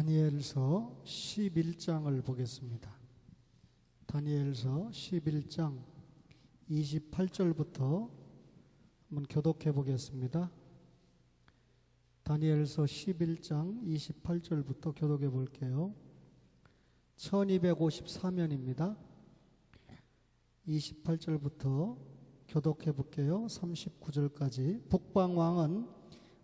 다니엘서 11장을 보겠습니다. 다니엘서 11장 28절부터 한번 교독해 보겠습니다. 다니엘서 11장 28절부터 교독해 볼게요. 1254면입니다. 28절부터 교독해 볼게요. 39절까지. 북방왕은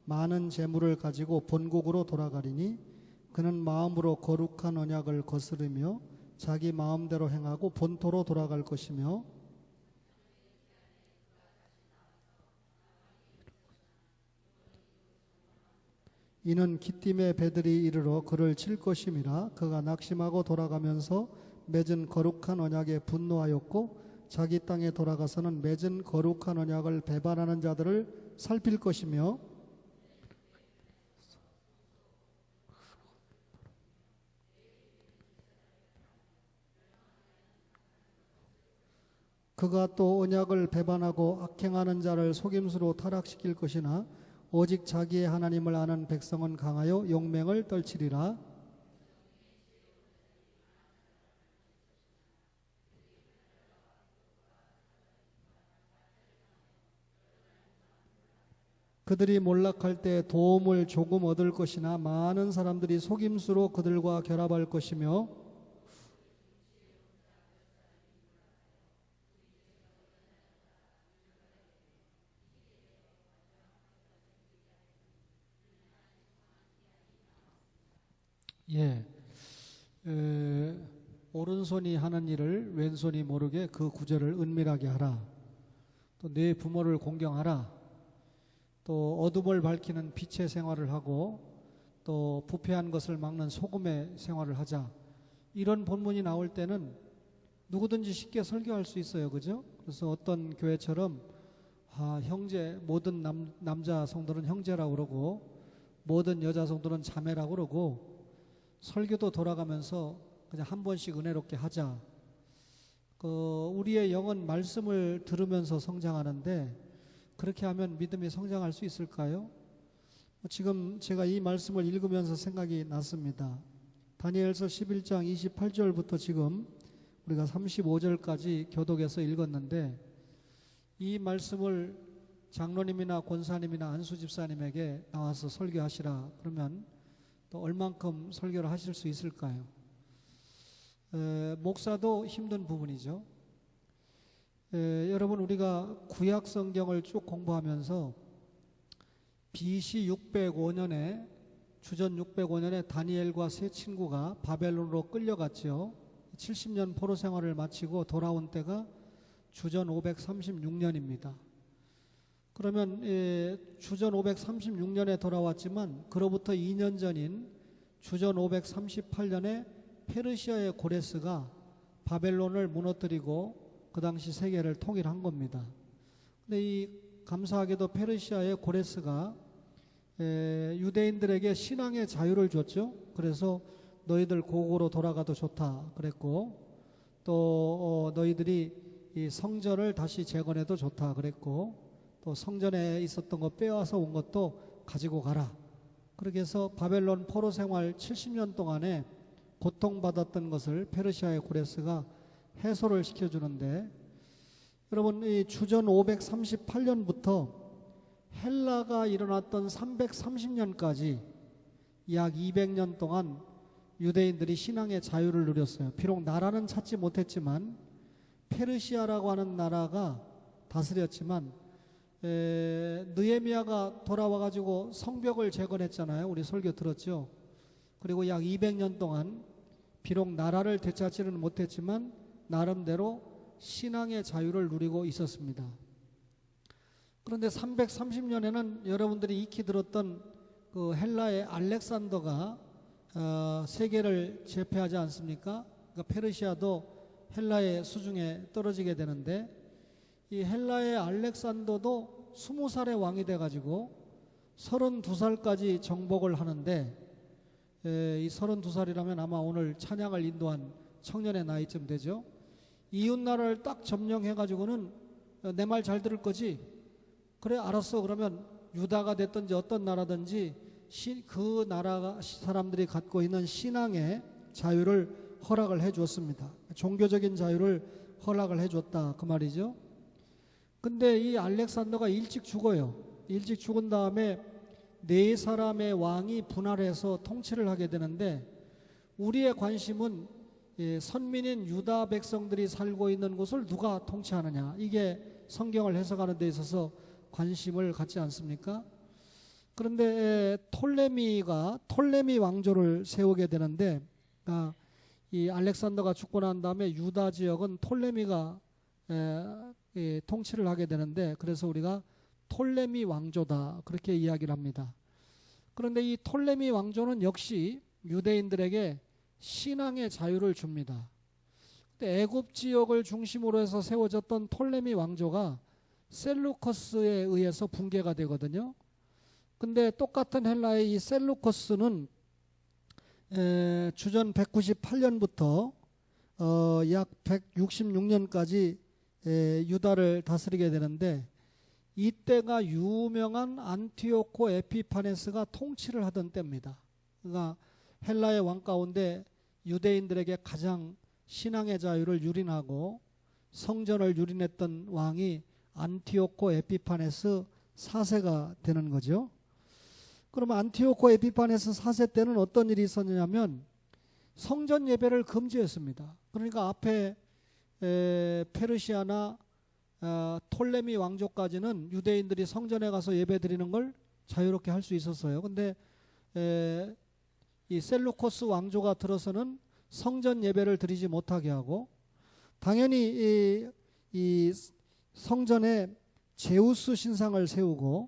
많은 재물을 가지고 본국으로 돌아가리니 그는 마음으로 거룩한 언약을 거스르며 자기 마음대로 행하고 본토로 돌아갈 것이며 이는 기띔의 배들이 이르러 그를 칠 것임이라. 그가 낙심하고 돌아가면서 맺은 거룩한 언약에 분노하였고 자기 땅에 돌아가서는 맺은 거룩한 언약을 배반하는 자들을 살필 것이며 그가 또 언약을 배반하고 악행하는 자를 속임수로 타락시킬 것이나 오직 자기의 하나님을 아는 백성은 강하여 용맹을 떨치리라. 그들이 몰락할 때 도움을 조금 얻을 것이나 많은 사람들이 속임수로 그들과 결합할 것이며 오른손이 하는 일을 왼손이 모르게 그 구절을 은밀하게 하라. 또 내 부모를 공경하라. 또 어둠을 밝히는 빛의 생활을 하고 또 부패한 것을 막는 소금의 생활을 하자. 이런 본문이 나올 때는 누구든지 쉽게 설교할 수 있어요. 그죠? 그래서 어떤 교회처럼 형제, 모든 남자 성도는 형제라고 그러고 모든 여자 성도는 자매라고 그러고 설교도 돌아가면서 그냥 한 번씩 은혜롭게 하자. 우리의 영은 말씀을 들으면서 성장하는데 그렇게 하면 믿음이 성장할 수 있을까요? 지금 제가 이 말씀을 읽으면서 생각이 났습니다. 다니엘서 11장 28절부터 지금 우리가 35절까지 교독해서 읽었는데 이 말씀을 장로님이나 권사님이나 안수집사님에게 나와서 설교하시라 그러면 또 얼만큼 설교를 하실 수 있을까요? 목사도 힘든 부분이죠. 여러분 우리가 구약 성경을 쭉 공부하면서 BC 605년에 주전 605년에 다니엘과 세 친구가 바벨론으로 끌려갔죠. 70년 포로 생활을 마치고 돌아온 때가 주전 536년입니다. 그러면 주전 536년에 돌아왔지만 그로부터 2년 전인 주전 538년에 페르시아의 고레스가 바벨론을 무너뜨리고 그 당시 세계를 통일한 겁니다. 근데 이 감사하게도 페르시아의 고레스가 유대인들에게 신앙의 자유를 줬죠. 그래서 너희들 고국으로 돌아가도 좋다 그랬고 또 너희들이 이 성전을 다시 재건해도 좋다 그랬고 또 성전에 있었던 거 빼앗아 온 것도 가지고 가라. 그렇게 해서 바벨론 포로 생활 70년 동안에 고통받았던 것을 페르시아의 고레스가 해소를 시켜주는데 여러분 이 주전 538년부터 헬라가 일어났던 330년까지 약 200년 동안 유대인들이 신앙의 자유를 누렸어요. 비록 나라는 찾지 못했지만 페르시아라고 하는 나라가 다스렸지만 느헤미야가 돌아와가지고 성벽을 재건했잖아요. 우리 설교 들었죠. 그리고 약 200년 동안 비록 나라를 되찾지는 못했지만 나름대로 신앙의 자유를 누리고 있었습니다. 그런데 330년에는 여러분들이 익히 들었던 그 헬라의 알렉산더가 세계를 제패하지 않습니까? 그러니까 페르시아도 헬라의 수중에 떨어지게 되는데 이 헬라의 알렉산더도 20살의 왕이 돼가지고 32살까지 정복을 하는데 이 32살이라면 아마 오늘 찬양을 인도한 청년의 나이쯤 되죠. 이웃나라를 딱 점령해가지고는 내 말 잘 들을 거지? 그래 알았어. 그러면 유다가 됐든지 어떤 나라든지 그 나라 사람들이 갖고 있는 신앙의 자유를 허락을 해 주었습니다. 종교적인 자유를 허락을 해 줬다 그 말이죠. 근데 이 알렉산더가 일찍 죽어요. 일찍 죽은 다음에 네 사람의 왕이 분할해서 통치를 하게 되는데, 우리의 관심은 선민인 유다 백성들이 살고 있는 곳을 누가 통치하느냐, 이게 성경을 해석하는 데 있어서 관심을 갖지 않습니까? 그런데 톨레미 왕조를 세우게 되는데, 이 알렉산더가 죽고 난 다음에 유다 지역은 톨레미가 통치를 하게 되는데, 그래서 우리가 톨레미 왕조다 그렇게 이야기를 합니다. 그런데 이 톨레미 왕조는 역시 유대인들에게 신앙의 자유를 줍니다. 근데 애굽 지역을 중심으로 해서 세워졌던 톨레미 왕조가 셀루커스에 의해서 붕괴가 되거든요. 근데 똑같은 헬라의 이 셀루커스는 주전 198년부터 약 166년까지 유다를 다스리게 되는데, 이때가 유명한 안티오코 에피파네스가 통치를 하던 때입니다. 그러니까 헬라의 왕 가운데 유대인들에게 가장 신앙의 자유를 유린하고 성전을 유린했던 왕이 안티오코 에피파네스 4세가 되는 거죠. 그러면 안티오코 에피파네스 4세 때는 어떤 일이 있었냐면 성전 예배를 금지했습니다. 그러니까 앞에 페르시아나 톨레미 왕조까지는 유대인들이 성전에 가서 예배 드리는 걸 자유롭게 할 수 있었어요. 근데 이 셀루코스 왕조가 들어서는 성전 예배를 드리지 못하게 하고, 당연히 이 성전에 제우스 신상을 세우고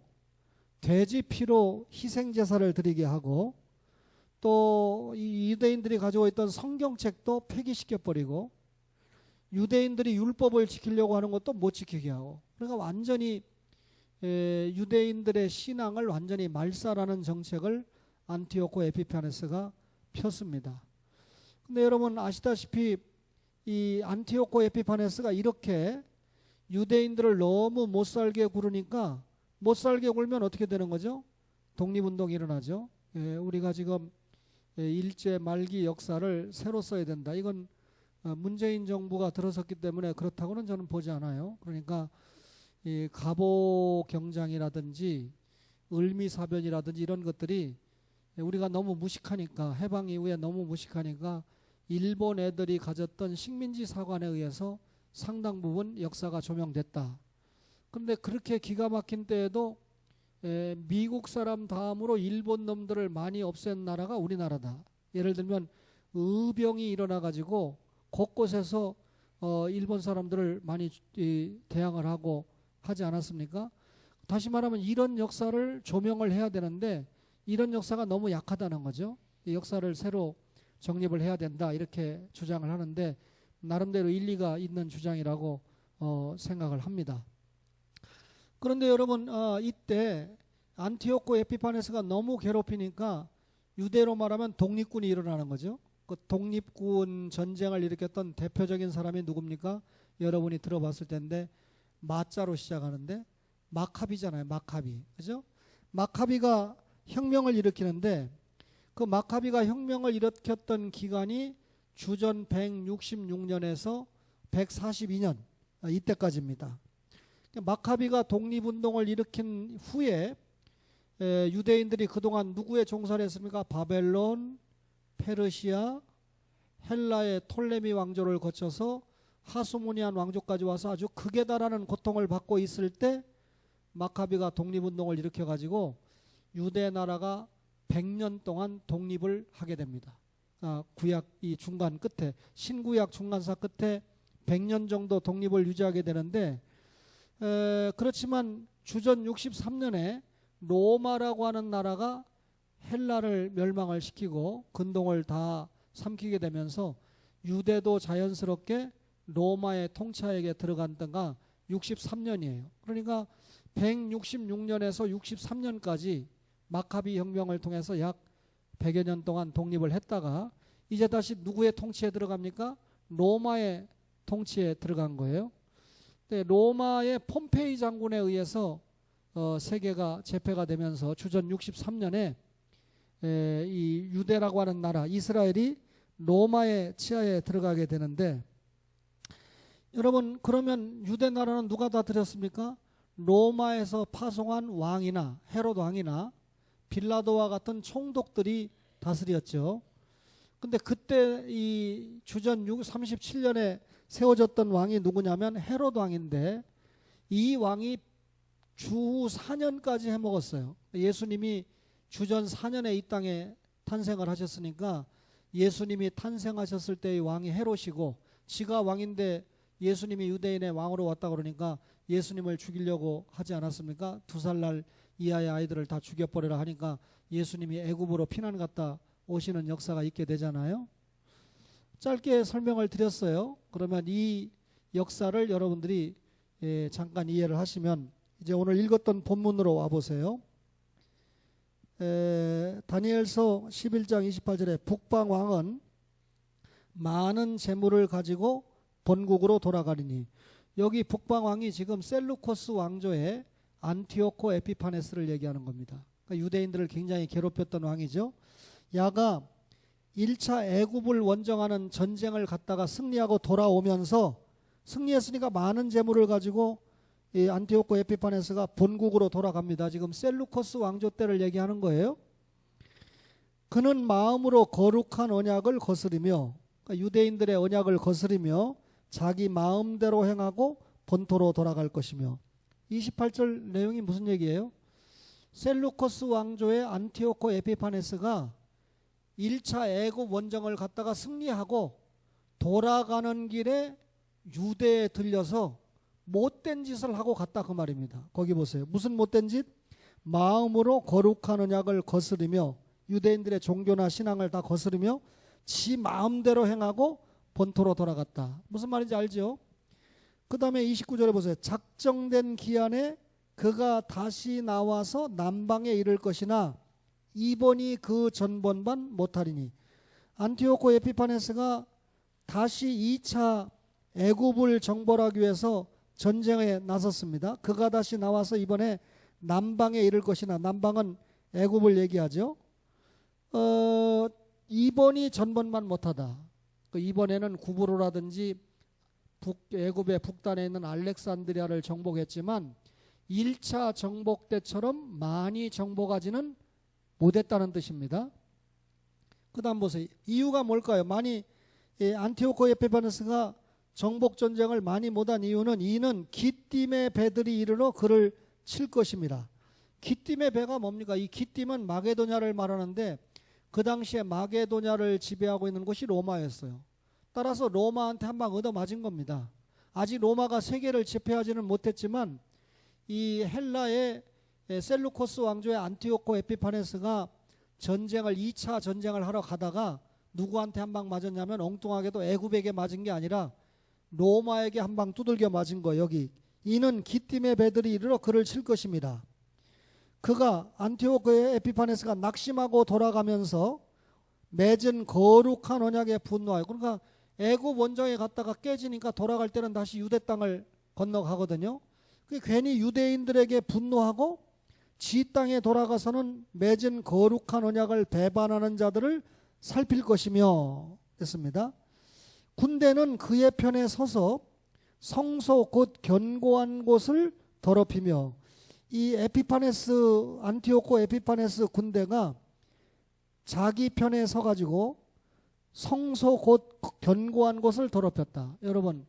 돼지 피로 희생 제사를 드리게 하고, 또 이 유대인들이 가지고 있던 성경책도 폐기시켜 버리고, 유대인들이 율법을 지키려고 하는 것도 못 지키게 하고, 그러니까 완전히 유대인들의 신앙을 완전히 말살하는 정책을 안티오코 에피파네스가 폈습니다. 근데 여러분 아시다시피 이 안티오코 에피파네스가 이렇게 유대인들을 너무 못살게 구르니까, 못살게 굴면 어떻게 되는 거죠? 독립운동이 일어나죠. 우리가 지금 일제 말기 역사를 새로 써야 된다, 이건 문재인 정부가 들어섰기 때문에 그렇다고는 저는 보지 않아요. 그러니까 이 갑오 경장이라든지 을미사변이라든지 이런 것들이 우리가 너무 무식하니까, 해방 이후에 너무 무식하니까 일본 애들이 가졌던 식민지 사관에 의해서 상당 부분 역사가 조명됐다. 그런데 그렇게 기가 막힌 때에도 미국 사람 다음으로 일본 놈들을 많이 없앤 나라가 우리나라다. 예를 들면 의병이 일어나 가지고 곳곳에서 일본 사람들을 많이 대항을 하고 하지 않았습니까? 다시 말하면 이런 역사를 조명을 해야 되는데, 이런 역사가 너무 약하다는 거죠. 이 역사를 새로 정립을 해야 된다 이렇게 주장을 하는데, 나름대로 일리가 있는 주장이라고 생각을 합니다. 그런데 여러분 이때 안티오코 에피파네스가 너무 괴롭히니까 유대로 말하면 독립군이 일어나는 거죠. 그 독립군 전쟁을 일으켰던 대표적인 사람이 누굽니까? 여러분이 들어봤을 텐데 마자로 시작하는데 마카비잖아요. 마카비, 그죠? 마카비가 혁명을 일으키는데, 그 마카비가 혁명을 일으켰던 기간이 주전 166년에서 142년 이때까지입니다. 마카비가 독립운동을 일으킨 후에 유대인들이 그동안 누구의 종살이 했습니까? 바벨론, 페르시아, 헬라의 톨레미 왕조를 거쳐서 하수모니안 왕조까지 와서 아주 극에 달하는 고통을 받고 있을 때 마카비가 독립운동을 일으켜가지고 유대 나라가 100년 동안 독립을 하게 됩니다. 구약 이 중간 끝에, 신구약 중간사 끝에 100년 정도 독립을 유지하게 되는데, 그렇지만 주전 63년에 로마라고 하는 나라가 헬라를 멸망을 시키고 근동을 다 삼키게 되면서 유대도 자연스럽게 로마의 통치하에게 들어간 때가 63년이에요. 그러니까 166년에서 63년까지 마카비 혁명을 통해서 약 100여 년 동안 독립을 했다가 이제 다시 누구의 통치에 들어갑니까? 로마의 통치에 들어간 거예요. 근데 로마의 폼페이 장군에 의해서 세계가 제패가 되면서 주전 63년에 이 유대라고 하는 나라 이스라엘이 로마의 치하에 들어가게 되는데, 여러분 그러면 유대 나라는 누가 다스렸습니까? 로마에서 파송한 왕이나 헤롯 왕이나 빌라도와 같은 총독들이 다스렸죠. 근데 그때 이 주전 37년에 세워졌던 왕이 누구냐면 헤롯 왕인데, 이 왕이 주후 4년까지 해먹었어요. 예수님이 주전 4년에 이 땅에 탄생을 하셨으니까 예수님이 탄생하셨을 때의 왕이 헤롯이고, 지가 왕인데 예수님이 유대인의 왕으로 왔다 그러니까 예수님을 죽이려고 하지 않았습니까? 2살 이하의 아이들을 다 죽여버리라 하니까 예수님이 애굽으로 피난 갔다 오시는 역사가 있게 되잖아요. 짧게 설명을 드렸어요. 그러면 이 역사를 여러분들이 잠깐 이해를 하시면 이제 오늘 읽었던 본문으로 와보세요. 다니엘서 11장 28절에 북방왕은 많은 재물을 가지고 본국으로 돌아가리니, 여기 북방왕이 지금 셀루코스 왕조의 안티오코 에피파네스를 얘기하는 겁니다. 그러니까 유대인들을 굉장히 괴롭혔던 왕이죠. 야가 1차 애굽을 원정하는 전쟁을 갔다가 승리하고 돌아오면서, 승리했으니까 많은 재물을 가지고 이 안티오코 에피파네스가 본국으로 돌아갑니다. 지금 셀루코스 왕조 때를 얘기하는 거예요. 그는 마음으로 거룩한 언약을 거스리며, 그러니까 유대인들의 언약을 거스리며 자기 마음대로 행하고 본토로 돌아갈 것이며. 28절 내용이 무슨 얘기예요? 셀루코스 왕조의 안티오코 에피파네스가 1차 애굽 원정을 갔다가 승리하고 돌아가는 길에 유대에 들려서 못된 짓을 하고 갔다, 그 말입니다. 거기 보세요. 무슨 못된 짓? 마음으로 거룩한 언약을 거스르며, 유대인들의 종교나 신앙을 다 거스르며 지 마음대로 행하고 본토로 돌아갔다. 무슨 말인지 알죠? 그 다음에 29절에 보세요. 작정된 기한에 그가 다시 나와서 남방에 이를 것이나 이번이 그 전번만 못하리니. 안티오코 에피파네스가 다시 2차 애굽을 정벌하기 위해서 전쟁에 나섰습니다. 그가 다시 나와서 이번에 남방에 이를 것이나, 남방은 애굽을 얘기하죠. 이번이 전번만 못하다. 이번에는 구브로라든지 애굽의 북단에 있는 알렉산드리아를 정복했지만 1차 정복 때처럼 많이 정복하지는 못했다는 뜻입니다. 그 다음 보세요. 이유가 뭘까요? 안티오코 에피파네스가 정복 전쟁을 많이 못한 이유는, 이는 기띔의 배들이 이르러 그를 칠 것입니다. 기띔의 배가 뭡니까? 이 기띔은 마게도냐를 말하는데, 그 당시에 마게도냐를 지배하고 있는 곳이 로마였어요. 따라서 로마한테 한 방 얻어맞은 겁니다. 아직 로마가 세계를 제패하지는 못했지만 이 헬라의 셀루코스 왕조의 안티오코 에피파네스가 2차 전쟁을 하러 가다가 누구한테 한 방 맞았냐면, 엉뚱하게도 애굽에게 맞은 게 아니라 로마에게 한 방 두들겨 맞은 거. 여기 이는 기띔의 배들이 이르러 그를 칠 것입니다. 그가 안티오코의 에피파네스가 낙심하고 돌아가면서 맺은 거룩한 언약에 분노하여, 그러니까 애굽 원정에 갔다가 깨지니까 돌아갈 때는 다시 유대 땅을 건너가거든요. 괜히 유대인들에게 분노하고 지 땅에 돌아가서는 맺은 거룩한 언약을 배반하는 자들을 살필 것이며 했습니다. 군대는 그의 편에 서서 성소 곧 견고한 곳을 더럽히며, 이 안티오코 에피파네스 군대가 자기 편에 서가지고 성소 곧 견고한 곳을 더럽혔다. 여러분,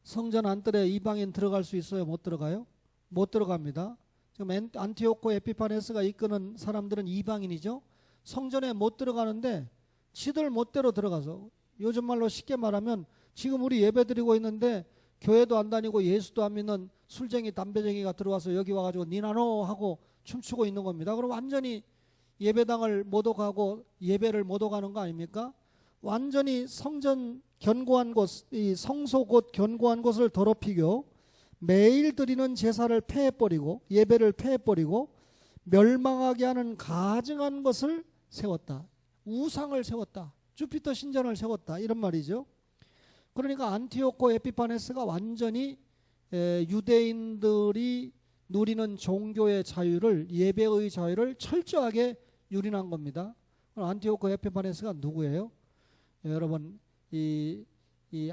성전 안뜰에 이방인 들어갈 수 있어요? 못 들어가요? 못 들어갑니다. 지금 안티오코 에피파네스가 이끄는 사람들은 이방인이죠. 성전에 못 들어가는데 지들 멋대로 들어가서, 요즘 말로 쉽게 말하면 지금 우리 예배 드리고 있는데 교회도 안 다니고 예수도 안 믿는 술쟁이 담배쟁이가 들어와서 여기 와가지고 니나노 하고 춤추고 있는 겁니다. 그럼 완전히 예배당을 못 오가고 예배를 못 오가는 거 아닙니까? 완전히 성전 견고한 곳, 이 성소 곧 견고한 곳을 더럽히고 매일 드리는 제사를 폐해버리고 예배를 폐해버리고 멸망하게 하는 가증한 것을 세웠다. 우상을 세웠다. 주피터 신전을 세웠다. 이런 말이죠. 그러니까 안티오코 에피파네스가 완전히 유대인들이 누리는 종교의 자유를, 예배의 자유를 철저하게 유린한 겁니다. 안티오코 에피파네스가 누구예요? 여러분 이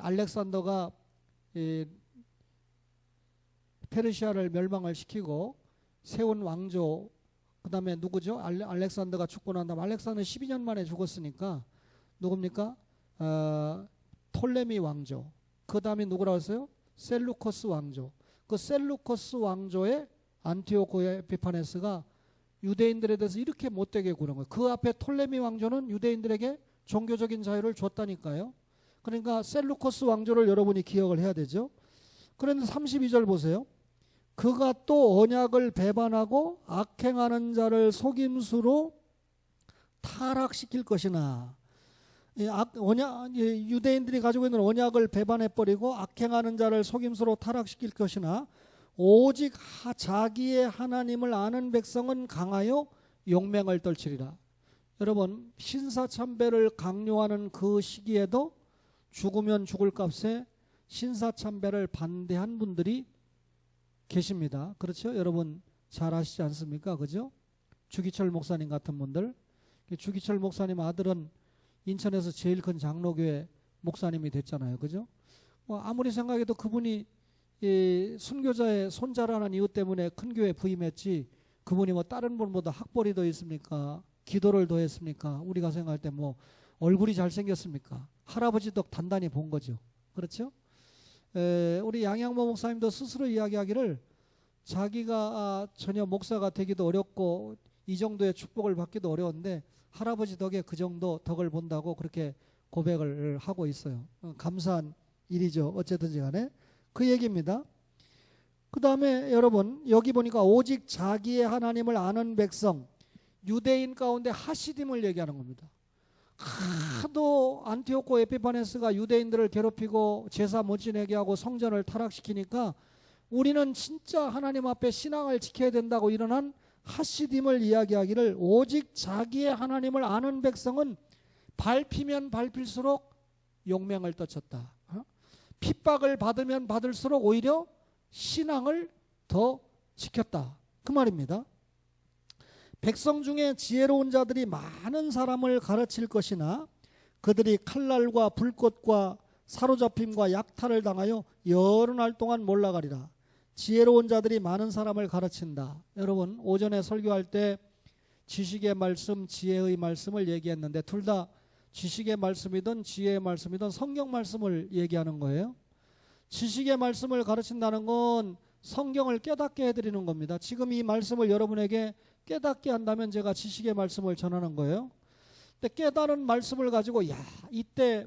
알렉산더가 이 페르시아를 멸망을 시키고 세운 왕조, 그 다음에 누구죠? 알렉산더가 죽고 난 다음 알렉산더 12년 만에 죽었으니까 누굽니까? 톨레미 왕조. 그 다음에 누구라고 했어요? 셀루커스 왕조. 그 셀루커스 왕조의 안티오코 에피파네스가 유대인들에 대해서 이렇게 못되게 구는 거예요. 그 앞에 톨레미 왕조는 유대인들에게 종교적인 자유를 줬다니까요. 그러니까 셀루커스 왕조를 여러분이 기억을 해야 되죠. 그런데 32절 보세요. 그가 또 언약을 배반하고 악행하는 자를 속임수로 타락시킬 것이나, 유대인들이 가지고 있는 언약을 배반해버리고 악행하는 자를 속임수로 타락시킬 것이나 오직 자기의 하나님을 아는 백성은 강하여 용맹을 떨치리라. 여러분 신사참배를 강요하는 그 시기에도 죽으면 죽을 값에 신사참배를 반대한 분들이 계십니다. 그렇죠? 여러분 잘 아시지 않습니까? 그죠? 주기철 목사님 같은 분들. 주기철 목사님 아들은 인천에서 제일 큰 장로교회 목사님이 됐잖아요. 그죠? 아무리 생각해도 그분이 순교자의 손자라는 이유 때문에 큰 교회 부임했지, 그분이 다른 분보다 학벌이 더 있습니까? 기도를 더 했습니까? 우리가 생각할 때 얼굴이 잘생겼습니까? 할아버지 덕 단단히 본 거죠. 그렇죠? 우리 양양모 목사님도 스스로 이야기하기를 자기가 전혀 목사가 되기도 어렵고 이 정도의 축복을 받기도 어려운데 할아버지 덕에 그 정도 덕을 본다고 그렇게 고백을 하고 있어요. 감사한 일이죠. 어쨌든지 간에 그 얘기입니다. 그 다음에 여러분 여기 보니까 오직 자기의 하나님을 아는 백성, 유대인 가운데 하시딤을 얘기하는 겁니다. 하도 안티오코 에피파네스가 유대인들을 괴롭히고 제사 못 지내게 하고 성전을 타락시키니까 우리는 진짜 하나님 앞에 신앙을 지켜야 된다고 일어난 하시딤을 이야기하기를 오직 자기의 하나님을 아는 백성은 밟히면 밟힐수록 용맹을 떨쳤다. 핍박을 받으면 받을수록 오히려 신앙을 더 지켰다. 그 말입니다. 백성 중에 지혜로운 자들이 많은 사람을 가르칠 것이나 그들이 칼날과 불꽃과 사로잡힘과 약탈을 당하여 여러 날 동안 몰락하리라. 지혜로운 자들이 많은 사람을 가르친다. 여러분 오전에 설교할 때 지식의 말씀, 지혜의 말씀을 얘기했는데 둘 다 지식의 말씀이든 지혜의 말씀이든 성경 말씀을 얘기하는 거예요. 지식의 말씀을 가르친다는 건 성경을 깨닫게 해드리는 겁니다. 지금 이 말씀을 여러분에게 깨닫게 한다면 제가 지식의 말씀을 전하는 거예요. 근데 깨달은 말씀을 가지고 이때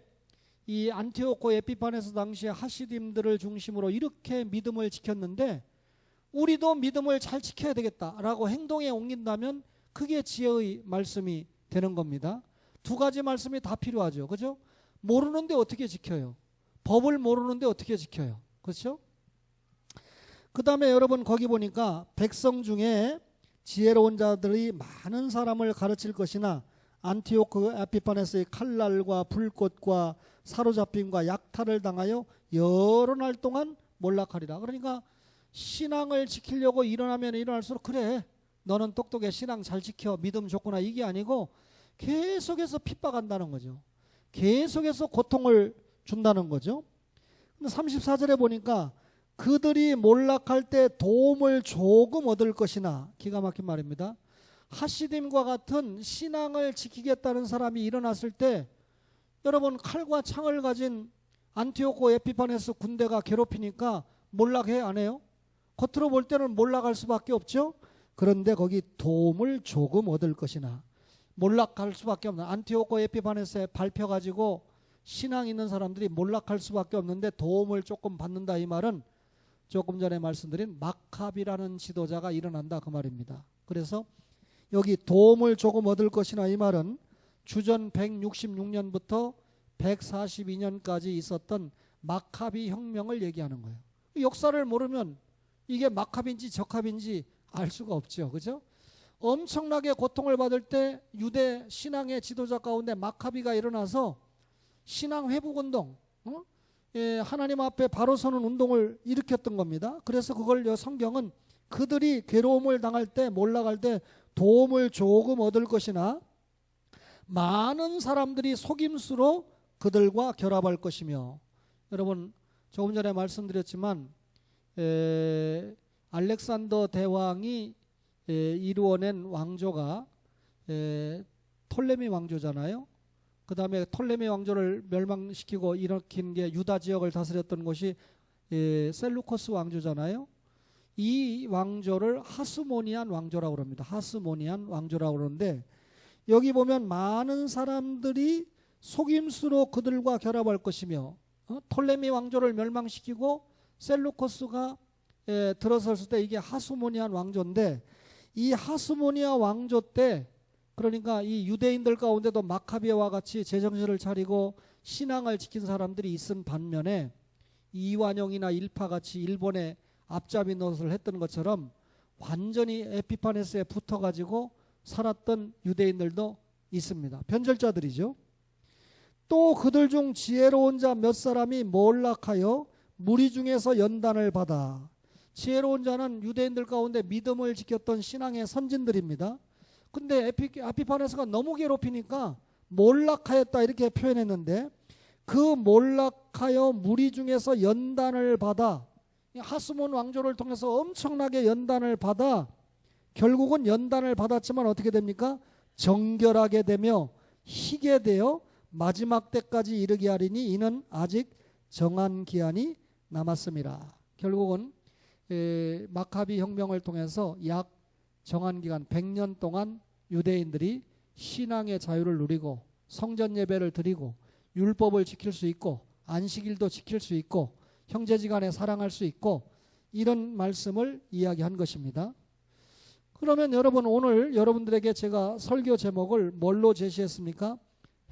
이 안티오코 에피파네스 당시에 하시딤들을 중심으로 이렇게 믿음을 지켰는데 우리도 믿음을 잘 지켜야 되겠다라고 행동에 옮긴다면 그게 지혜의 말씀이 되는 겁니다. 두 가지 말씀이 다 필요하죠. 그죠? 모르는데 어떻게 지켜요? 법을 모르는데 어떻게 지켜요? 그렇죠? 그 다음에 여러분 거기 보니까 백성 중에 지혜로운 자들이 많은 사람을 가르칠 것이나 안티오코 에피파네스의 칼날과 불꽃과 사로잡힘과 약탈을 당하여 여러 날 동안 몰락하리라. 그러니까 신앙을 지키려고 일어나면 일어날수록 그래 너는 똑똑해 신앙 잘 지켜 믿음 좋구나 이게 아니고 계속해서 핍박한다는 거죠. 계속해서 고통을 준다는 거죠. 근데 34절에 보니까 그들이 몰락할 때 도움을 조금 얻을 것이나, 기가 막힌 말입니다. 하시딤과 같은 신앙을 지키겠다는 사람이 일어났을 때 여러분 칼과 창을 가진 안티오코 에피파네스 군대가 괴롭히니까 몰락해 안 해요? 겉으로 볼 때는 몰락할 수밖에 없죠. 그런데 거기 도움을 조금 얻을 것이나, 몰락할 수밖에 없는 안티오코 에피파네스에 밟혀가지고 신앙 있는 사람들이 몰락할 수밖에 없는데 도움을 조금 받는다. 이 말은 조금 전에 말씀드린 마카비라는 지도자가 일어난다 그 말입니다. 그래서 여기 도움을 조금 얻을 것이나 이 말은 주전 166년부터 142년까지 있었던 마카비 혁명을 얘기하는 거예요. 역사를 모르면 이게 마카비인지 적합인지 알 수가 없죠. 그죠? 엄청나게 고통을 받을 때 유대 신앙의 지도자 가운데 마카비가 일어나서 신앙 회복 운동, 하나님 앞에 바로 서는 운동을 일으켰던 겁니다. 그래서 그걸 성경은 그들이 괴로움을 당할 때 몰락할 때 도움을 조금 얻을 것이나 많은 사람들이 속임수로 그들과 결합할 것이며, 여러분 조금 전에 말씀드렸지만 알렉산더 대왕이 이루어낸 왕조가 톨레미 왕조잖아요. 그 다음에 톨레미 왕조를 멸망시키고 일으킨 게 유다 지역을 다스렸던 것이 셀루코스 왕조잖아요. 이 왕조를 하스모니안 왕조라고 그럽니다. 하스모니안 왕조라고 그러는데, 여기 보면 많은 사람들이 속임수로 그들과 결합할 것이며, 톨레미 왕조를 멸망시키고 셀루코스가 들어섰을 때 이게 하스모니안 왕조인데, 이 하스모니아 왕조 때 그러니까 이 유대인들 가운데도 마카비아와 같이 제정신을 차리고 신앙을 지킨 사람들이 있은 반면에 이완용이나 일파같이 일본에 앞잡이 노릇을 했던 것처럼 완전히 에피파네스에 붙어가지고 살았던 유대인들도 있습니다. 변절자들이죠. 또 그들 중 지혜로운 자 몇 사람이 몰락하여 무리 중에서 연단을 받아. 지혜로운 자는 유대인들 가운데 믿음을 지켰던 신앙의 선진들입니다. 근데 에피파네스가 너무 괴롭히니까 몰락하였다 이렇게 표현했는데, 그 몰락하여 무리 중에서 연단을 받아, 하스몬 왕조를 통해서 엄청나게 연단을 받아 결국은 연단을 받았지만 어떻게 됩니까? 정결하게 되며 희게 되어 마지막 때까지 이르게 하리니 이는 아직 정한 기한이 남았습니다. 결국은 마카비 혁명을 통해서 약 정한 기간 100년 동안 유대인들이 신앙의 자유를 누리고 성전 예배를 드리고 율법을 지킬 수 있고 안식일도 지킬 수 있고 형제지간에 사랑할 수 있고, 이런 말씀을 이야기한 것입니다. 그러면 여러분, 오늘 여러분들에게 제가 설교 제목을 뭘로 제시했습니까?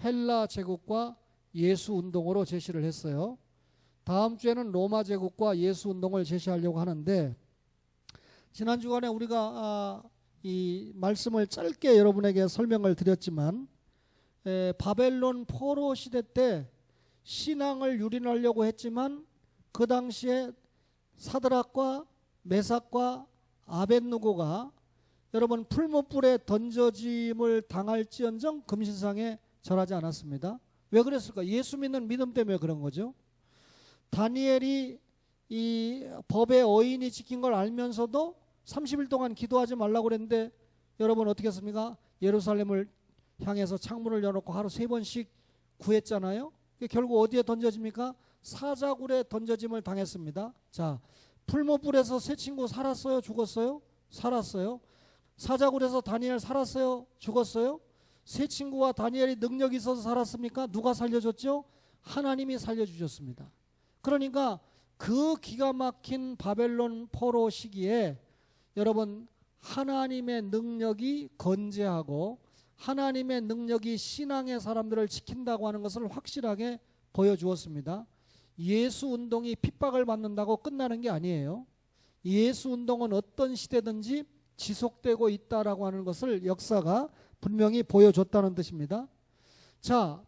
헬라 제국과 예수 운동으로 제시를 했어요. 다음 주에는 로마 제국과 예수 운동을 제시하려고 하는데, 지난 주간에 우리가 이 말씀을 짧게 여러분에게 설명을 드렸지만, 바벨론 포로 시대 때 신앙을 유린하려고 했지만 그 당시에 사드락과 메삭과 아벳느고가 여러분 풀무불에 던져짐을 당할지언정 금신상에 절하지 않았습니다. 왜 그랬을까? 예수 믿는 믿음 때문에 그런 거죠. 다니엘이 이 법의 어인이 지킨 걸 알면서도 30일 동안 기도하지 말라고 그랬는데, 여러분 어떻게 했습니까? 예루살렘을 향해서 창문을 열어놓고 하루 3번씩 구했잖아요. 결국 어디에 던져집니까? 사자굴에 던져짐을 당했습니다. 자, 풀무불에서 세 친구 살았어요? 죽었어요? 살았어요. 사자굴에서 다니엘 살았어요? 죽었어요? 세 친구와 다니엘이 능력이 있어서 살았습니까? 누가 살려줬죠? 하나님이 살려주셨습니다. 그러니까 그 기가 막힌 바벨론 포로 시기에 여러분, 하나님의 능력이 건재하고 하나님의 능력이 신앙의 사람들을 지킨다고 하는 것을 확실하게 보여주었습니다. 예수 운동이 핍박을 받는다고 끝나는 게 아니에요. 예수 운동은 어떤 시대든지 지속되고 있다라고 하는 것을 역사가 분명히 보여줬다는 뜻입니다. 자,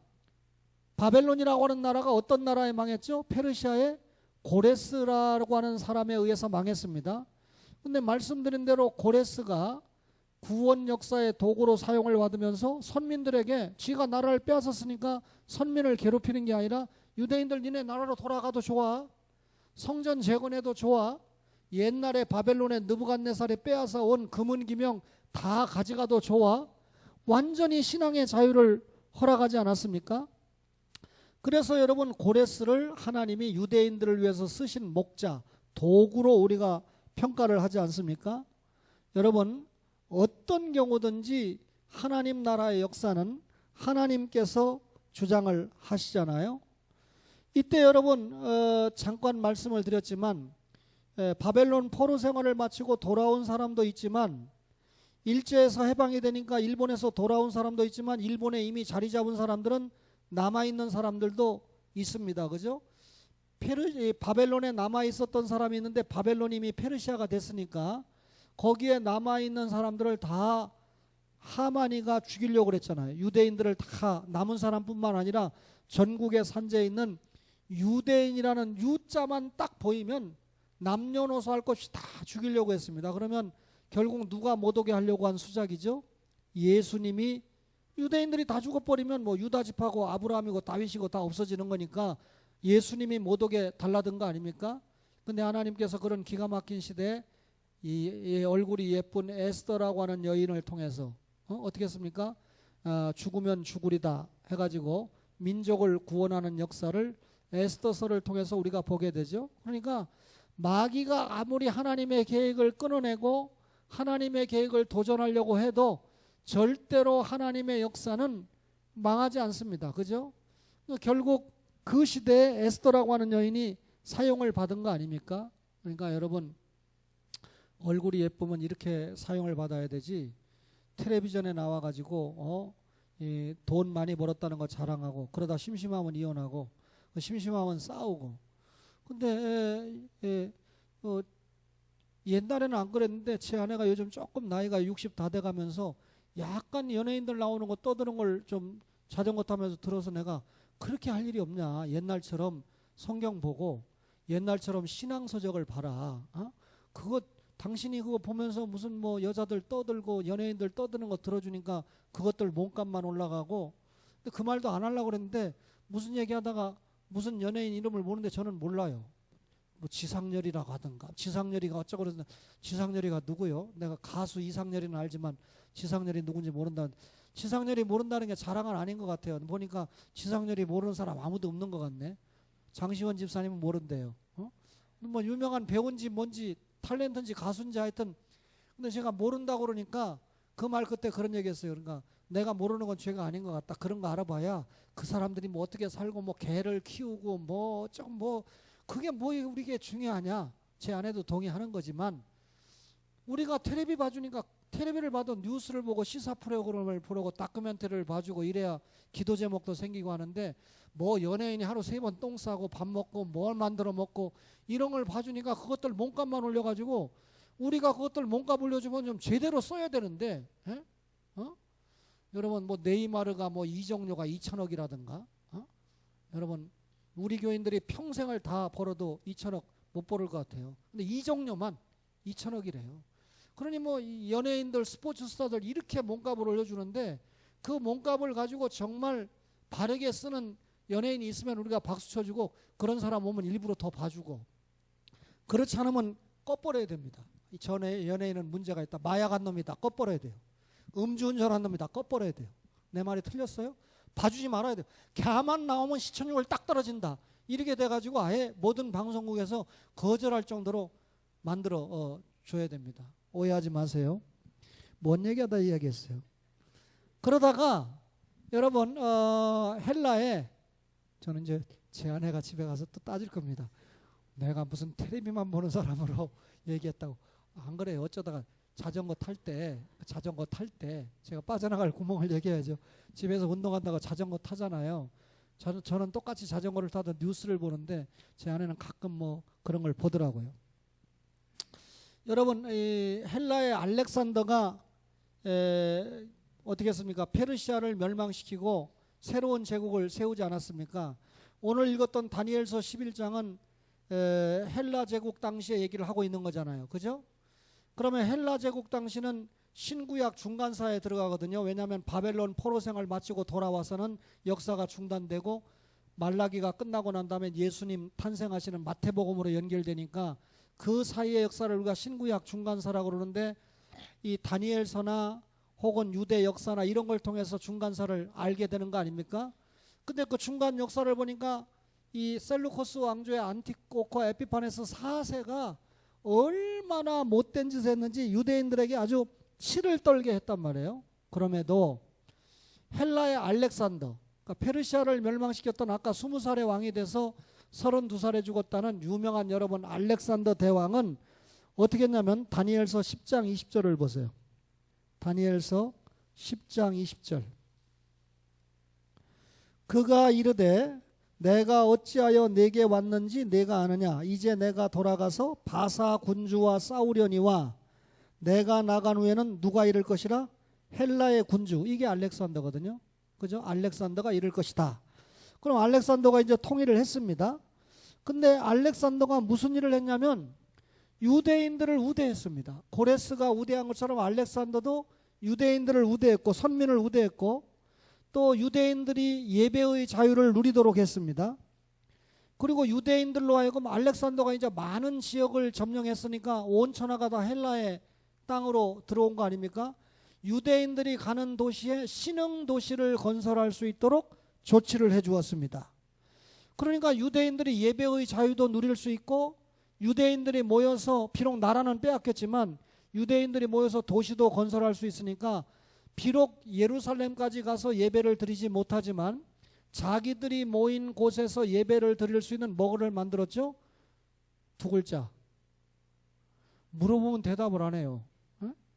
바벨론이라고 하는 나라가 어떤 나라에 망했죠? 페르시아의 고레스라고 하는 사람에 의해서 망했습니다. 근데 말씀드린 대로 고레스가 구원 역사의 도구로 사용을 받으면서 선민들에게 지가 나라를 빼앗았으니까 선민을 괴롭히는 게 아니라, 유대인들 니네 나라로 돌아가도 좋아, 성전 재건해도 좋아, 옛날에 바벨론의 느부갓네살이 빼앗아 온 금은기명 다 가져가도 좋아, 완전히 신앙의 자유를 허락하지 않았습니까? 그래서 여러분, 고레스를 하나님이 유대인들을 위해서 쓰신 목자, 도구로 우리가 평가를 하지 않습니까? 여러분, 어떤 경우든지 하나님 나라의 역사는 하나님께서 주장을 하시잖아요. 이때 여러분 잠깐 말씀을 드렸지만 바벨론 포로 생활을 마치고 돌아온 사람도 있지만, 일제에서 해방이 되니까 일본에서 돌아온 사람도 있지만, 일본에 이미 자리 잡은 사람들은 남아있는 사람들도 있습니다. 그죠? 바벨론에 남아있었던 사람이 있는데 바벨론이 이미 페르시아가 됐으니까 거기에 남아있는 사람들을 다 하마니가 죽이려고 그랬잖아요. 유대인들을 다, 남은 사람뿐만 아니라 전국의 산지에 있는 유대인이라는 유자만 딱 보이면 남녀노소 할 것 없이 다 죽이려고 했습니다. 그러면 결국 누가 못 오게 하려고 한 수작이죠. 예수님이 유대인들이 다 죽어버리면 뭐 유다집하고 아브라함이고 다윗이고 다 없어지는 거니까 예수님이 못 오게 달라든 거 아닙니까? 근데 하나님께서 그런 기가 막힌 시대에 이 얼굴이 예쁜 에스더라고 하는 여인을 통해서 어떻게 했습니까? 죽으면 죽으리다 해가지고 민족을 구원하는 역사를 에스더서를 통해서 우리가 보게 되죠. 그러니까 마귀가 아무리 하나님의 계획을 끊어내고 하나님의 계획을 도전하려고 해도 절대로 하나님의 역사는 망하지 않습니다. 그죠? 결국 그 시대에 에스더라고 하는 여인이 사용을 받은 거 아닙니까? 그러니까 여러분, 얼굴이 예쁘면 이렇게 사용을 받아야 되지, 텔레비전에 나와가지고 돈 많이 벌었다는 거 자랑하고, 그러다 심심하면 이혼하고, 심심하면 싸우고. 근데 옛날에는 안 그랬는데 제 아내가 요즘 조금 나이가 60 다 돼가면서 약간 연예인들 나오는 거 떠드는 걸 좀 자전거 타면서 들어서 내가, 그렇게 할 일이 없냐, 옛날처럼 성경 보고 옛날처럼 신앙서적을 봐라. 그거 당신이 그거 보면서 무슨 뭐 여자들 떠들고 연예인들 떠드는 거 들어주니까 그것들 몸값만 올라가고. 근데 그 말도 안 하려고 그랬는데 무슨 얘기하다가 무슨 연예인 이름을 모르는데 저는 몰라요. 뭐 지상렬이라고 하던가, 지상렬이가 어쩌고 그러는데, 지상렬이가 누구요? 내가 가수 이상렬이는 알지만 지상렬이 누군지 모른다. 지상렬이 모른다는 게 자랑은 아닌 것 같아요. 보니까 지상렬이 모르는 사람 아무도 없는 것 같네. 장시원 집사님은 모른대요. 뭐 유명한 배우인지 뭔지 탤런트인지 가수인지 하여튼. 근데 제가 모른다고 그러니까 그 말 그때 그런 얘기했어요. 그러니까 내가 모르는 건 죄가 아닌 것 같다. 그런 거 알아봐야 그 사람들이 뭐 어떻게 살고 뭐 개를 키우고 뭐 좀 뭐 그게 뭐 우리게 중요하냐. 제 아내도 동의하는 거지만 우리가 텔레비 봐주니까, 텔레비를 봐도 뉴스를 보고 시사 프로그램을 보고 다큐멘터리를 봐주고 이래야 기도 제목도 생기고 하는데, 뭐 연예인이 하루 3번 똥 싸고 밥 먹고 뭘 만들어 먹고 이런 걸 봐주니까 그것들 몸값만 올려가지고, 우리가 그것들 몸값 올려주면 좀 제대로 써야 되는데, 여러분 뭐 네이마르가 뭐 이정료가 2천억이라든가, 여러분 우리 교인들이 평생을 다 벌어도 2천억 못 벌을 것 같아요. 근데 이정료만 2천억이래요. 그러니 뭐 연예인들 스포츠 스타들 이렇게 몸값을 올려주는데, 그 몸값을 가지고 정말 바르게 쓰는 연예인이 있으면 우리가 박수 쳐주고, 그런 사람 오면 일부러 더 봐주고, 그렇지 않으면 꺼버려야 됩니다. 전에 연예인은 문제가 있다, 마약한 놈이다, 꺼버려야 돼요. 음주운전한 놈이다, 꺼버려야 돼요. 내 말이 틀렸어요? 봐주지 말아야 돼요. 걔만 나오면 시청률 딱 떨어진다, 이렇게 돼가지고 아예 모든 방송국에서 거절할 정도로 만들어 줘야 됩니다. 오해하지 마세요. 뭔 얘기하다 이야기했어요. 그러다가 여러분 헬라에, 저는 이제 제 아내가 집에 가서 또 따질 겁니다. 내가 무슨 텔레비만 보는 사람으로 얘기했다고. 안 그래요. 어쩌다가 자전거 탈 때 제가 빠져나갈 구멍을 얘기해야죠. 집에서 운동한다고 자전거 타잖아요. 저는 똑같이 자전거를 타도 뉴스를 보는데 제 아내는 가끔 뭐 그런 걸 보더라고요. 여러분, 이 헬라의 알렉산더가 어떻게 했습니까? 페르시아를 멸망시키고 새로운 제국을 세우지 않았습니까? 오늘 읽었던 다니엘서 11장은 헬라 제국 당시의 얘기를 하고 있는 거잖아요. 그죠? 그러면 헬라 제국 당시는 신구약 중간사에 들어가거든요. 왜냐하면 바벨론 포로 생활 마치고 돌아와서는 역사가 중단되고, 말라기가 끝나고 난 다음에 예수님 탄생하시는 마태복음으로 연결되니까 그 사이의 역사를 우리가 신구약 중간사라고 그러는데, 이 다니엘서나 혹은 유대 역사나 이런 걸 통해서 중간사를 알게 되는 거 아닙니까? 근데 그 중간 역사를 보니까 이 셀루코스 왕조의 안티오코 에피파네스 4세가 얼마나 못된 짓을 했는지 유대인들에게 아주 치를 떨게 했단 말이에요. 그럼에도 헬라의 알렉산더, 그러니까 페르시아를 멸망시켰던 아까 20살의 왕이 돼서 32살에 죽었다는 유명한 여러분 알렉산더 대왕은 어떻게 했냐면 다니엘서 10장 20절을 보세요. 다니엘서 10장 20절. 그가 이르되 내가 어찌하여 내게 왔는지 내가 아느냐. 이제 내가 돌아가서 바사 군주와 싸우려니와 내가 나간 후에는 누가 이를 것이라? 헬라의 군주. 이게 알렉산더거든요. 그죠? 알렉산더가 이를 것이다. 그럼 알렉산더가 이제 통일을 했습니다. 근데 알렉산더가 무슨 일을 했냐면 유대인들을 우대했습니다. 고레스가 우대한 것처럼 알렉산더도 유대인들을 우대했고 선민을 우대했고 또 유대인들이 예배의 자유를 누리도록 했습니다. 그리고 유대인들로 하여금 알렉산더가 이제 많은 지역을 점령했으니까 온 천하가 다 헬라의 땅으로 들어온 거 아닙니까? 유대인들이 가는 도시에 신흥 도시를 건설할 수 있도록 조치를 해 주었습니다. 그러니까 유대인들이 예배의 자유도 누릴 수 있고 유대인들이 모여서 비록 나라는 빼앗겼지만 유대인들이 모여서 도시도 건설할 수 있으니까 비록 예루살렘까지 가서 예배를 드리지 못하지만 자기들이 모인 곳에서 예배를 드릴 수 있는 뭐를 만들었죠? 두 글자. 물어보면 대답을 안 해요.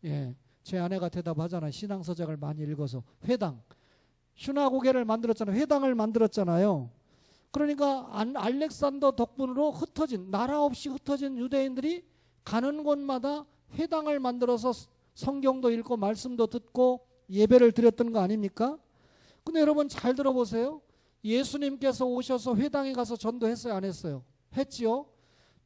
예, 제 아내가 대답하잖아요. 신앙서적을 많이 읽어서. 회당. 슈나고게를 만들었잖아요. 회당을 만들었잖아요. 그러니까 알렉산더 덕분으로 흩어진, 나라 없이 흩어진 유대인들이 가는 곳마다 회당을 만들어서 성경도 읽고 말씀도 듣고 예배를 드렸던 거 아닙니까? 근데 여러분 잘 들어보세요. 예수님께서 오셔서 회당에 가서 전도했어요, 안 했어요? 했지요.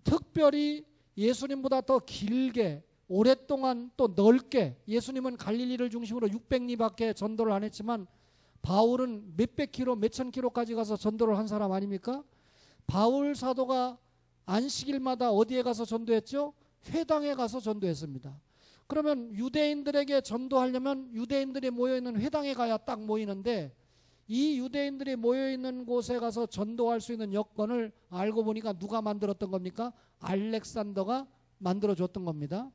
특별히 예수님보다 더 길게 오랫동안 또 넓게, 예수님은 갈릴리를 중심으로 600리밖에 전도를 안 했지만 바울은 몇백 킬로, 몇천 킬로까지 가서 전도를 한 사람 아닙니까? 바울 사도가 안식일마다 어디에 가서 전도했죠? 회당에 가서 전도했습니다. 그러면 유대인들에게 전도하려면 유대인들이 모여있는 회당에 가야 딱 모이는데 이 유대인들이 모여있는 곳에 가서 전도할 수 있는 여건을 알고 보니까 누가 만들었던 겁니까? 알렉산더가 만들어줬던 겁니다.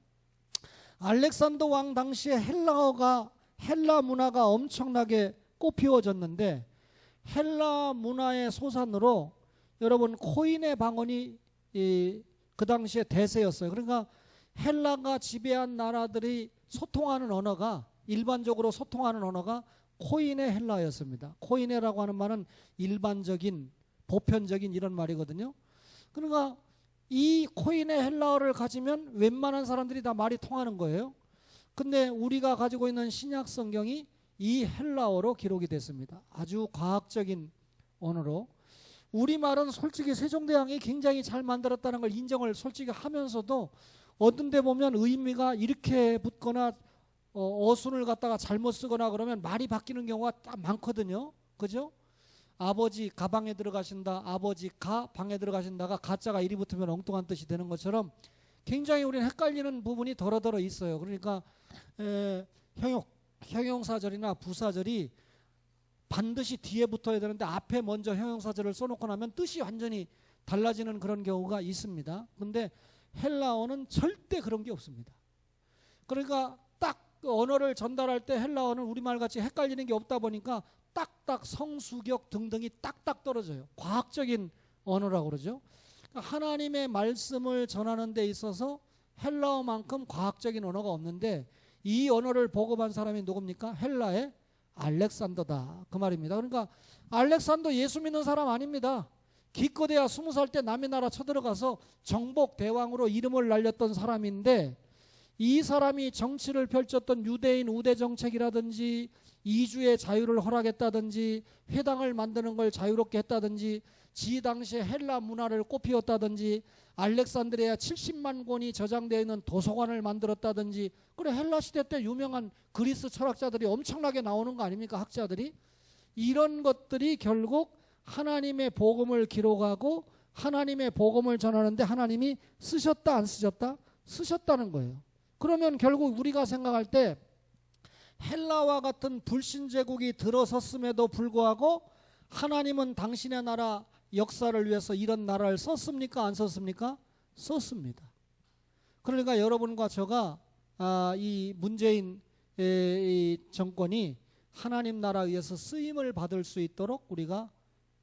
알렉산더 왕 당시에 헬라 문화가 엄청나게 꽃피워졌는데 헬라 문화의 소산으로 여러분 코인의 방언이 그 당시에 대세였어요. 그러니까 헬라가 지배한 나라들이 소통하는 언어가, 일반적으로 소통하는 언어가 코인의 헬라였습니다. 코인해라고 하는 말은 일반적인, 보편적인 이런 말이거든요. 그러니까 이 코인의 헬라어를 가지면 웬만한 사람들이 다 말이 통하는 거예요. 근데 우리가 가지고 있는 신약 성경이 이 헬라어로 기록이 됐습니다. 아주 과학적인 언어로. 우리말은 솔직히 세종대왕이 굉장히 잘 만들었다는 걸 인정을 솔직히 하면서도 어떤 데 보면 의미가 이렇게 붙거나 어순을 갖다가 잘못 쓰거나 그러면 말이 바뀌는 경우가 딱 많거든요. 그죠? 아버지 가방에 들어가신다, 아버지 가 방에 들어가신다가 가짜가 이리 붙으면 엉뚱한 뜻이 되는 것처럼 굉장히 우리는 헷갈리는 부분이 더러더러 있어요. 그러니까 형용사절이나 부사절이 반드시 뒤에 붙어야 되는데 앞에 먼저 형용사절을 써놓고 나면 뜻이 완전히 달라지는 그런 경우가 있습니다. 근데 헬라어는 절대 그런 게 없습니다. 그러니까 딱 언어를 전달할 때 헬라어는 우리말같이 헷갈리는 게 없다 보니까 딱딱 성수격 등등이 딱딱 떨어져요. 과학적인 언어라고 그러죠. 하나님의 말씀을 전하는 데 있어서 헬라어만큼 과학적인 언어가 없는데 이 언어를 보급한 사람이 누굽니까? 헬라의 알렉산더다, 그 말입니다. 그러니까 알렉산더 예수 믿는 사람 아닙니다. 기껏해야 20살 때 남의 나라 쳐들어가서 정복 대왕으로 이름을 날렸던 사람인데 이 사람이 정치를 펼쳤던 유대인 우대 정책이라든지 이주의 자유를 허락했다든지 회당을 만드는 걸 자유롭게 했다든지 지 당시에 헬라 문화를 꽃피웠다든지 알렉산드리아 70만 권이 저장되어 있는 도서관을 만들었다든지, 그래 헬라 시대 때 유명한 그리스 철학자들이 엄청나게 나오는 거 아닙니까? 학자들이. 이런 것들이 결국 하나님의 복음을 기록하고 하나님의 복음을 전하는데 하나님이 쓰셨다 안 쓰셨다? 쓰셨다는 거예요. 그러면 결국 우리가 생각할 때 헬라와 같은 불신제국이 들어섰음에도 불구하고 하나님은 당신의 나라 역사를 위해서 이런 나라를 썼습니까? 안 썼습니까? 썼습니다. 그러니까 여러분과 저가 이 문재인 이 정권이 하나님 나라에 의해서 쓰임을 받을 수 있도록 우리가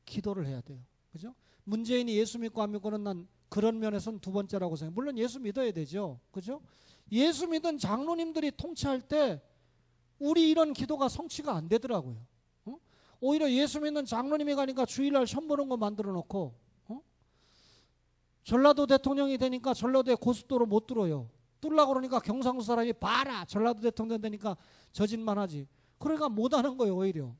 기도를 해야 돼요. 그죠? 문재인이 예수 믿고 안 믿고는 난 그런 면에서는 두 번째라고 생각해요. 물론 예수 믿어야 되죠. 그죠? 예수 믿은 장로님들이 통치할 때 우리 이런 기도가 성취가 안 되더라고요. 오히려 예수 믿는 장로님이 가니까 주일날 시험 보는 거 만들어 놓고 전라도 대통령이 되니까 전라도에 고속도로 못 뚫어요. 뚫으려고 그러니까 경상도 사람이 봐라 전라도 대통령 되니까 저 짓만 하지. 그러니까 못 하는 거예요 오히려.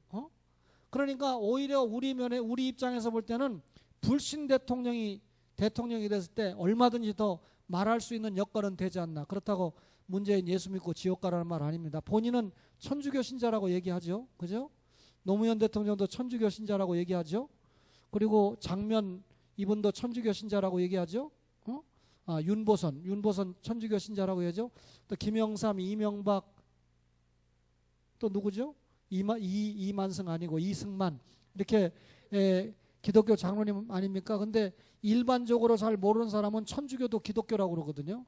그러니까 오히려 우리 입장에서 볼 때는 불신 대통령이 됐을 때 얼마든지 더 말할 수 있는 여건은 되지 않나. 그렇다고 문재인 예수 믿고 지옥 가라는 말 아닙니다. 본인은 천주교 신자라고 얘기하죠. 그죠? 노무현 대통령도 천주교 신자라고 얘기하죠. 그리고 장면 이분도 천주교 신자라고 얘기하죠. 윤보선 천주교 신자라고 얘기하죠. 또 김영삼, 이명박, 또 누구죠? 이만승 아니고 이승만, 이렇게 기독교 장로님 아닙니까? 근데 일반적으로 잘 모르는 사람은 천주교도 기독교라고 그러거든요.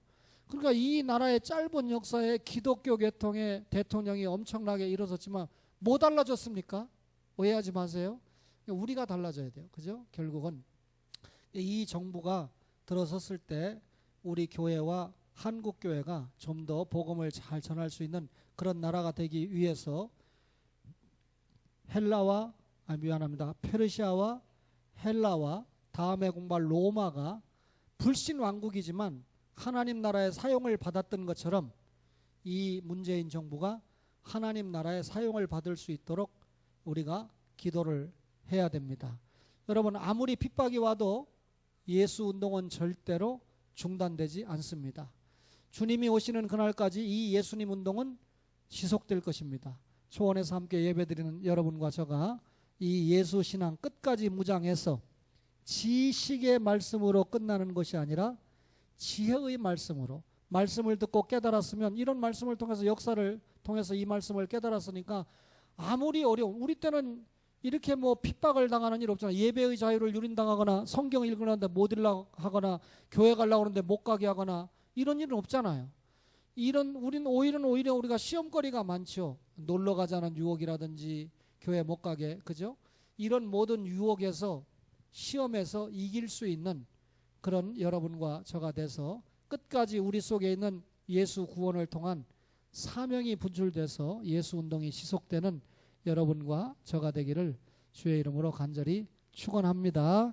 그러니까 이 나라의 짧은 역사에 기독교 계통의 대통령이 엄청나게 일어섰지만 뭐 달라졌습니까? 오해하지 마세요. 우리가 달라져야 돼요. 그죠? 결국은 이 정부가 들어섰을 때 우리 교회와 한국 교회가 좀 더 복음을 잘 전할 수 있는 그런 나라가 되기 위해서 페르시아와 헬라와 다음에 공부할 로마가 불신 왕국이지만 하나님 나라의 사용을 받았던 것처럼 이 문재인 정부가 하나님 나라의 사용을 받을 수 있도록 우리가 기도를 해야 됩니다. 여러분, 아무리 핍박이 와도 예수 운동은 절대로 중단되지 않습니다. 주님이 오시는 그날까지 이 예수님 운동은 지속될 것입니다. 초원에서 함께 예배드리는 여러분과 저가 이 예수 신앙 끝까지 무장해서 지식의 말씀으로 끝나는 것이 아니라 지혜의 말씀으로, 말씀을 듣고 깨달았으면, 이런 말씀을 통해서 역사를 통해서 이 말씀을 깨달았으니까 아무리 어려운, 우리 때는 이렇게 뭐 핍박을 당하는 일 없잖아요. 예배의 자유를 유린당하거나 성경 읽으려는데 못 읽으려고 하거나 교회 가려고 하는데 못 가게 하거나 이런 일은 없잖아요. 우리는 오히려 우리가 시험거리가 많죠. 놀러 가자는 유혹이라든지 교회 못 가게, 그죠? 이런 모든 유혹에서, 시험에서 이길 수 있는 그런 여러분과 저가 돼서 끝까지 우리 속에 있는 예수 구원을 통한 사명이 분출돼서 예수 운동이 지속되는 여러분과 저가 되기를 주의 이름으로 간절히 축원합니다.